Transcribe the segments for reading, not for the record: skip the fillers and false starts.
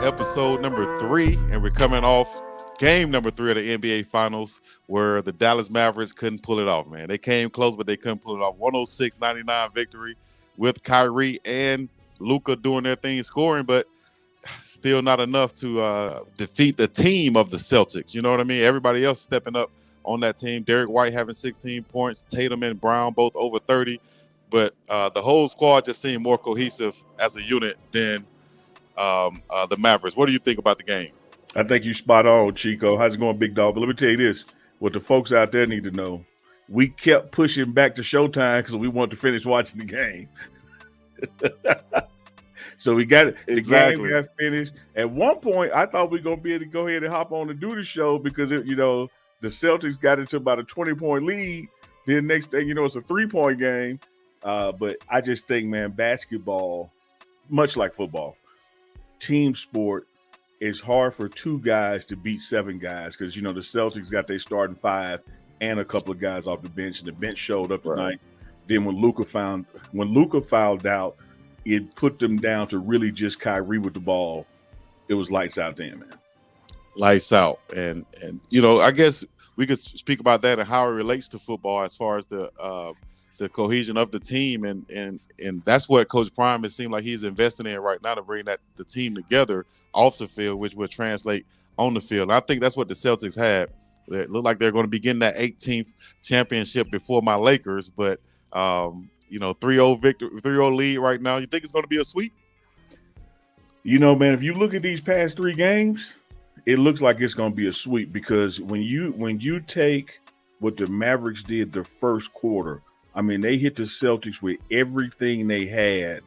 episode number 3, and we're coming off game number 3 of the NBA Finals, where the Dallas Mavericks couldn't pull it off, man. They came close, but they couldn't pull it off. 106-99 victory with Kyrie and Luka doing their thing scoring, but still not enough to defeat the team of the Celtics. You know what I mean? Everybody else stepping up on that team. Derek White having 16 points, Tatum and Brown both over 30. But the whole squad just seemed more cohesive as a unit than the Mavericks. What do you think about the game? I think you spot on, Chico. How's it going, Big Dog? But let me tell you this, what the folks out there need to know. We kept pushing back to showtime because we wanted to finish watching the game. So we got it. Exactly. The game got finished. At one point, I thought we were going to be able to go ahead and hop on and do the show because, the Celtics got into about a 20-point lead. Then next thing you know, it's a 3-point game. But I just think, man, basketball, much like football, team sport, it's hard for 2 guys to beat 7 guys because, the Celtics got their starting 5 and a couple of guys off the bench, and the bench showed up tonight. Right. Then when Luka fouled out, it put them down to really just Kyrie with the ball. It was lights out then, man. Lights out. And I guess we could speak about that and how it relates to football as far as the cohesion of the team, and that's what Coach Prime, it seemed like he's investing in right now to bring the team together off the field, which will translate on the field. And I think that's what the Celtics had. It looked like they're going to be getting that 18th championship before my Lakers, but 3-0 victory, 3-0 lead right now. You think it's going to be a sweep? Man, if you look at these past 3 games, it looks like it's going to be a sweep because when you take what the Mavericks did the first quarter, I mean, they hit the Celtics with everything they had,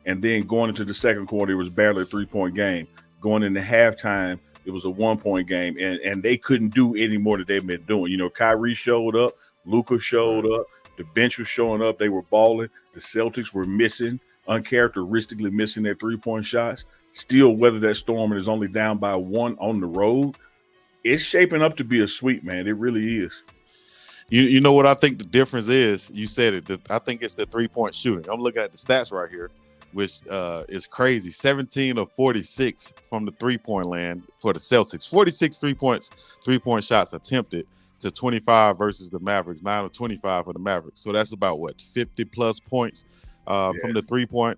and then going into the second quarter, it was barely a 3-point game. Going into halftime, it was a 1-point game, and they couldn't do any more than they've been doing. Kyrie showed up, Luka showed up, the bench was showing up, they were balling. The Celtics were uncharacteristically missing their 3-point shots. Still weather that storm and is only down by 1 on the road. It's shaping up to be a sweep, man. It really is. You know what I think the difference is? You said it. I think it's the 3-point shooting. I'm looking at the stats right here, which is crazy. 17 of 46 from the 3-point land for the Celtics. 46 3-point shots attempted to 25 versus the Mavericks. 9 of 25 for the Mavericks. So that's about 50 plus points from the 3-point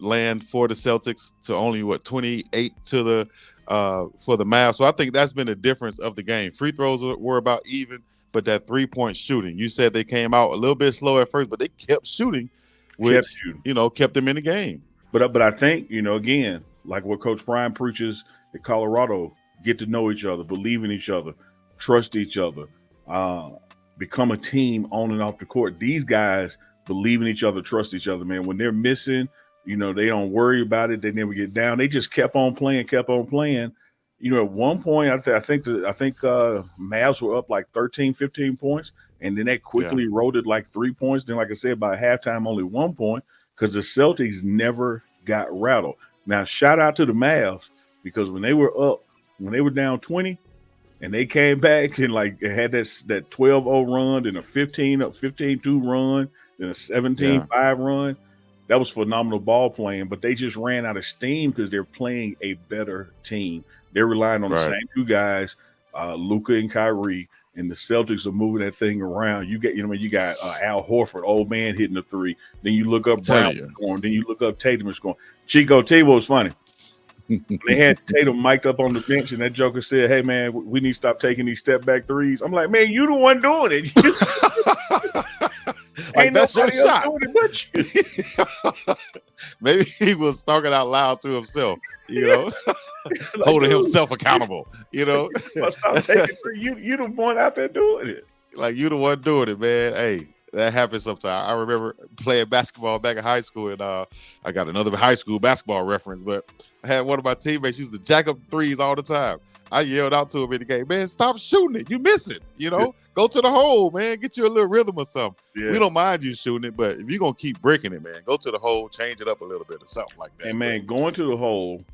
land for the Celtics to only 28 to the for the Mavs. So I think that's been the difference of the game. Free throws were about even. But that 3-point shooting, you said they came out a little bit slow at first, but they kept shooting, which kept them in the game. But I think again, like what Coach Prime preaches at Colorado, get to know each other, believe in each other, trust each other, become a team on and off the court. These guys believe in each other, trust each other, man. When they're missing, they don't worry about it. They never get down. They just kept on playing. At one point, I think Mavs were up like 13, 15 points, and then that quickly eroded like 3 points. Then, like I said, by halftime, only 1 point because the Celtics never got rattled. Now, shout out to the Mavs because when they were down 20, and they came back and had that 12-0 run, then a 15-2 run, then a 17-5 run. That was phenomenal ball playing, but they just ran out of steam because they're playing a better team. They're relying on the same 2 guys, Luka and Kyrie, and the Celtics are moving that thing around. You got Al Horford, old man, hitting the 3. Then you look up Brown scoring. Then you look up Tatum scoring. Chico, tell you what was funny. They had Tatum mic'd up on the bench, and that joker said, "Hey man, we need to stop taking these step back threes." I'm like, man, you the one doing it. Ain't that's your shot. Doing it but you. Maybe he was talking out loud to himself, holding himself accountable. Stop taking three. You the one out there doing it. Like you the one doing it, man. Hey, that happens sometimes. I remember playing basketball back in high school, and I got another high school basketball reference, but I had one of my teammates used to jack up threes all the time. I yelled out to him in the game, man, stop shooting it. You miss it, Go to the hole, man. Get you a little rhythm or something. Yeah. We don't mind you shooting it, but if you're going to keep breaking it, man, go to the hole, change it up a little bit or something like that. And, man, going to the hole,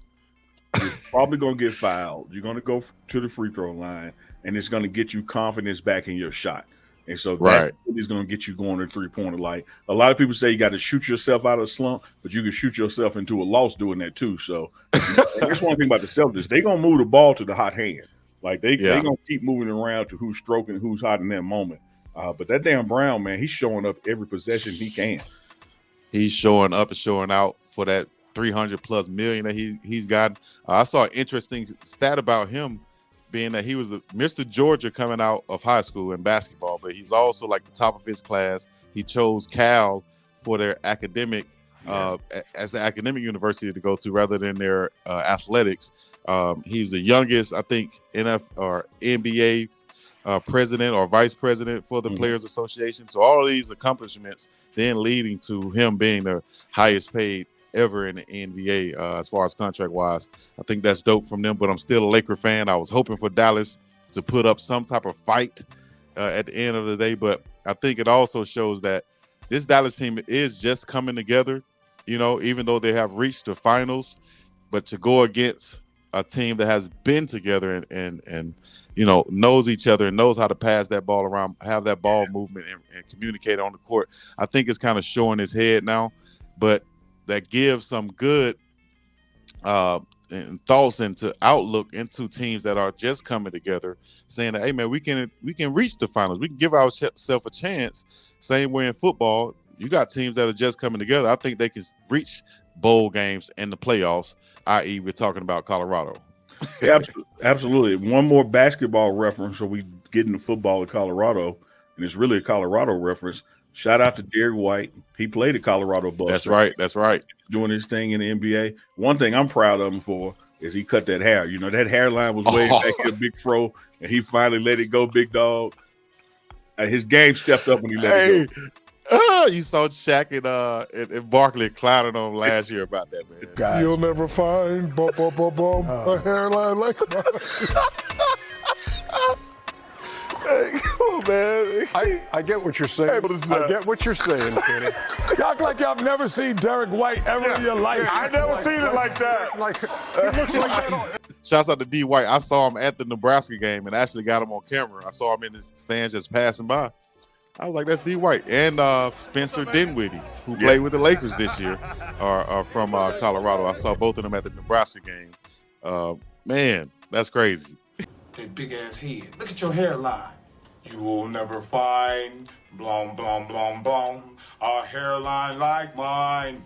you're probably going to get fouled. You're going to go to the free throw line, and it's going to get you confidence back in your shot. And so that's Right. what is going to get you going to 3-pointer. Like a lot of people say you got to shoot yourself out of a slump, but you can shoot yourself into a loss doing that too. So and that's one thing about the Celtics. They're going to move the ball to the hot hand. Like they Yeah. going to keep moving around to who's stroking, who's hot in that moment. But that damn Brown, man, he's showing up every possession he can. He's showing up and showing out for that 300 plus million that he's got. I saw an interesting stat about him, being that he was Mr. Georgia coming out of high school in basketball, but he's also like the top of his class. He chose Cal for their academic as an academic university to go to rather than their athletics. He's the youngest, I think, NBA president or vice president for the Players Association. So all of these accomplishments then leading to him being the highest paid ever in the NBA as far as contract wise. I think that's dope from them, but I'm still a Laker fan. I was hoping for Dallas to put up some type of fight at the end of the day, but I think it also shows that this Dallas team is just coming together, you know, even though they have reached the finals, but to go against a team that has been together and you know, knows each other and knows how to pass that ball around, have that ball movement and communicate on the court. I think it's kind of showing his head now, but that gives some good and thoughts into outlook into teams that are just coming together, saying that, hey man, we can reach the finals. We can give ourselves a chance. Same way in football, you got teams that are just coming together. I think they can reach bowl games and the playoffs, i.e. we're talking about Colorado. Yeah, absolutely. One more basketball reference, so we get into football in Colorado, and it's really a Colorado reference. Shout out to Derek White. He played at Colorado Buffaloes. That's right. Doing his thing in the NBA. One thing I'm proud of him for is he cut that hair. You know, that hairline was way back here, big fro, and he finally let it go, BiggDogg. His game stepped up when he let it go. You saw Shaq and Barkley clowning on last year about that, man. Guys. You'll never find a hairline like mine. Hey, come on, man. I get what you're saying. I get what you're saying, Kenny. You act like y'all never seen Derek White ever in your life. I never seen it like that. It looks like that. Shouts out to D. White. I saw him at the Nebraska game and actually got him on camera. I saw him in the stands just passing by. I was like, that's D. White. And Spencer Dinwiddie, who played with the Lakers this year, are from Colorado. I saw both of them at the Nebraska game. Man, that's crazy. That big ass head. Look at your hairline. You will never find blom blom blom blom a hairline like mine.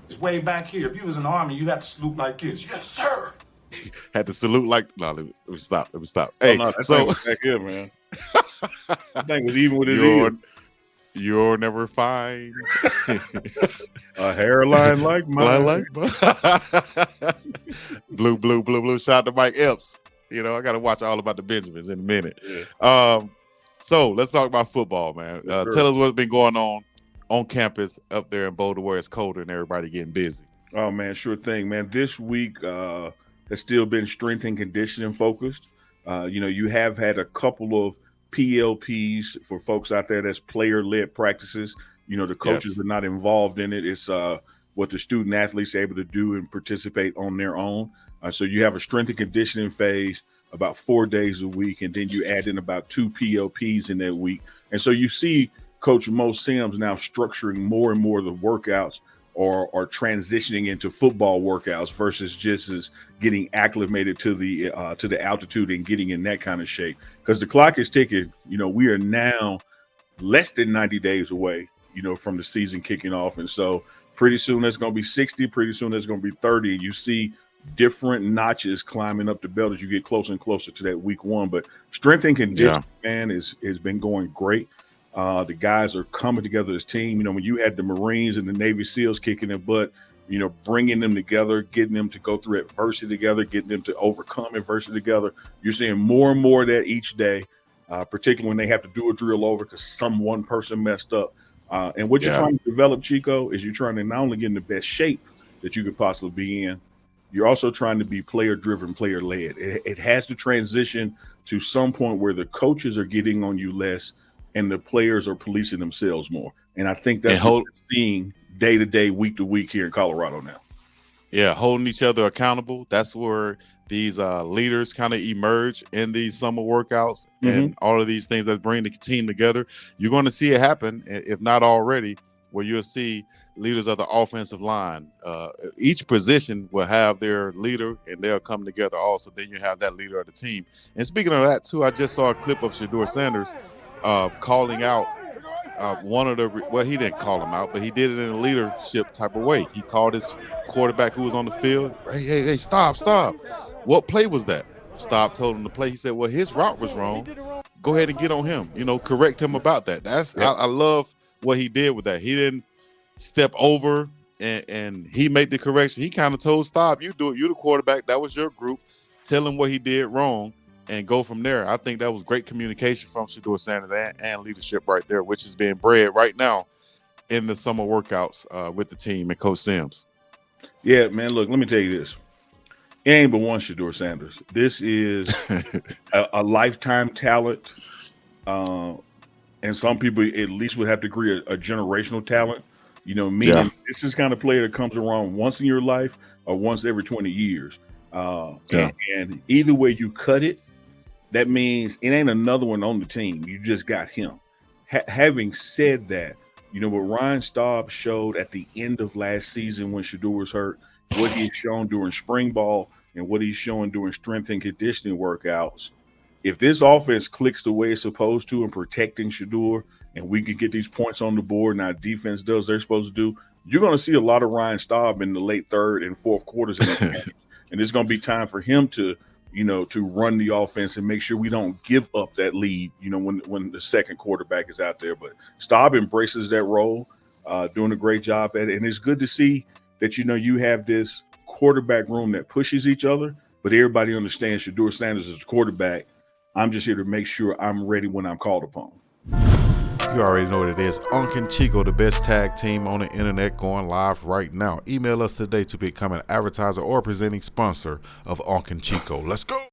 It's way back here. If you was in the army, you had to salute like this. Yes, sir. Had to salute like let me stop. Hey, no, that thing was back here, man. That thing was even with his ears. You'll never find a hairline like mine. Blue. Shout out to Mike Epps. You know, I got to watch all about the Benjamins in a minute. Yeah. So let's talk about football, man. Tell us what's been going on campus up there in Boulder where it's colder and everybody getting busy. Oh, man, sure thing, man. This week has still been strength and conditioning focused. You know, you have had a couple of PLPs for folks out there that's player-led practices. You know, the coaches are not involved in it. It's what the student athletes are able to do and participate on their own. So you have a strength and conditioning phase about 4 days a week, and then you add in about 2 PLPs in that week. And so you see Coach Mo Sims now structuring more and more of the workouts or transitioning into football workouts versus just as getting acclimated to the altitude and getting in that kind of shape. Because the clock is ticking. You know, we are now less than 90 days away, you know, from the season kicking off. And so pretty soon there's going to be 60, pretty soon there's going to be 30. And you see different notches climbing up the belt as you get closer and closer to that week one. But strength and conditioning, man, has been going great. The guys are coming together as a team. You know, when you had the Marines and the Navy SEALs kicking their butt, you know, bringing them together, getting them to go through adversity together, getting them to overcome adversity together. You're seeing more and more of that each day, particularly when they have to do a drill over because one person messed up. And what you're trying to develop, Chico, is you're trying to not only get in the best shape that you could possibly be in, you're also trying to be player-driven, player-led. It has to transition to some point where the coaches are getting on you less and the players are policing themselves more. And I think that's what we're seeing day to day, week to week here in Colorado now. Yeah, holding each other accountable. That's where these leaders kind of emerge in these summer workouts and all of these things that bring the team together, you're going to see it happen, if not already, where you'll see leaders of the offensive line. Each position will have their leader, and they'll come together also. Then you have that leader of the team. And speaking of that, too, I just saw a clip of Shedeur Sanders calling out one of the well, he didn't call him out, but he did it in a leadership type of way. He called his quarterback who was on the field, hey, stop. What play was that? Stop told him to play. He said, well, his route was wrong. Go ahead and get on him, correct him about that. I love what he did with that. He didn't step over and he made the correction. He kind of told, stop, you do it. You're the quarterback. That was your group. Tell him what he did wrong and go from there. I think that was great communication from Shedeur Sanders and leadership right there, which is being bred right now in the summer workouts with the team and Coach Sims. Yeah, man, look, let me tell you this. It ain't but one Shedeur Sanders. This is a lifetime talent. And some people at least would have to agree a generational talent. Meaning this is kind of player that comes around once in your life or once every 20 years. And either way you cut it, that means it ain't another one on the team. You just got him. Having said that, what Ryan Staub showed at the end of last season when Shedeur was hurt, what he's shown during spring ball and what he's showing during strength and conditioning workouts. If this offense clicks the way it's supposed to in protecting Shedeur and we can get these points on the board and our defense does they're supposed to do, you're going to see a lot of Ryan Staub in the late third and fourth quarters in the game. And it's going to be time for him to, to run the offense and make sure we don't give up that lead, when the second quarterback is out there. But Staub embraces that role, doing a great job at it. And it's good to see that, you have this quarterback room that pushes each other, but everybody understands Shedeur Sanders is quarterback. I'm just here to make sure I'm ready when I'm called upon. You already know what it is. Unk Chico, the best tag team on the internet, going live right now. Email us today to become an advertiser or presenting sponsor of Unk Chico. Let's go.